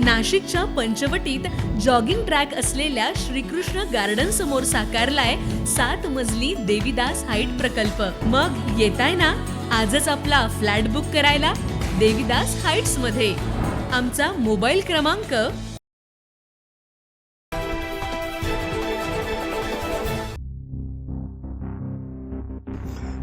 नाशिकच्या पंचवटीत jogging track असलेल्या Shrikrishna garden समोर साकारलाय 7 मजली देवीदास हाईट प्रकल्प। मग येताय ना आजच आपला फ्लॅट बुक करायला देवीदास हाईट्स मध्ये। आमचा मोबाईल क्रमांक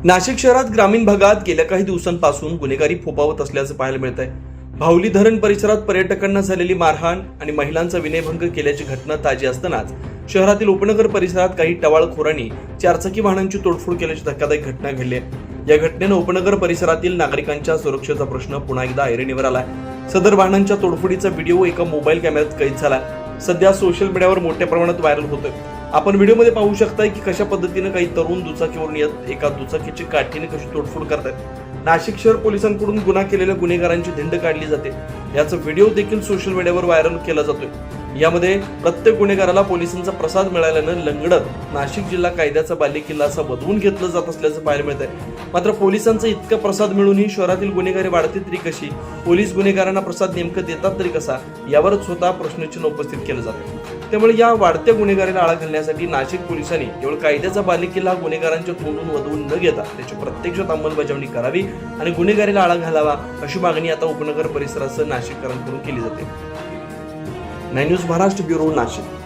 नाशिक शहरात ग्रामीण भागात गेल्या काही दिवसांपासून गुन्हेगारी फोफावत असल्याचं पाहायला मिळत आहे। भावली धरण परिसरात पर्यटकांना झालेली मारहाण आणि महिलांचा विनयभंग केल्याची घटना ताजी असतानाच शहरातील उपनगर परिसरात काही टवाळखोरांनी चारचाकी वाहनांची तोडफोड केल्याची धक्कादायक घटना घडली आहे। या घटनेनं उपनगर परिसरातील नागरिकांच्या सुरक्षेचा प्रश्न पुन्हा एकदा ऐरणीवर आलाय। सदर वाहनांच्या तोडफोडीचा व्हिडिओ एका मोबाईल कॅमेऱ्यात कैद झाला। सध्या सोशल मीडियावर मोठ्या प्रमाणात व्हायरल होतोय। आपण व्हिडिओमध्ये पाहू शकताय की कशा पद्धतीने काही तरुण दुचाकीवरून येत एका दुचाकीची काठीने कशी तोडफोड करतात। नाशिक शहर पोलिसांकडून गुन्हा केलेल्या गुन्हेगारांची धिंड काढली जाते। याचा व्हिडिओ देखील सोशल मीडियावर व्हायरल केला जातोय। यामध्ये प्रत्येक गुन्हेगाराला पोलिसांचा प्रसाद मिळाल्यानं लंगडत नाशिक जिल्हा कायद्याचा बालेकिल्ला असा बनवून घेतलं जात असल्याचं पाहायला मिळत आहे। मात्र पोलिसांचा इतका प्रसाद मिळूनही शहरातील गुन्हेगारी वाढते तरी कशी, पोलीस गुन्हेगारांना प्रसाद नेमकं देतात तरी कसा, यावरच स्वतः प्रश्नचिन्ह उपस्थित केलं जातं। त्यामुळे या वाढत्या गुन्हेगारीला आळा घालण्यासाठी नाशिक पोलिसांनी केवळ कायद्याचा बालेकिल्ला गुन्हेगारांच्या तोंडून वधवून न घेता त्याची प्रत्यक्षात अंमलबजावणी करावी आणि गुन्हेगारीला आळा घालावा अशी मागणी आता उपनगर परिसरासह नाशिककरांकडून केली जाते। 9 न्यूज महाराष्ट्र ब्युरो नाशिक।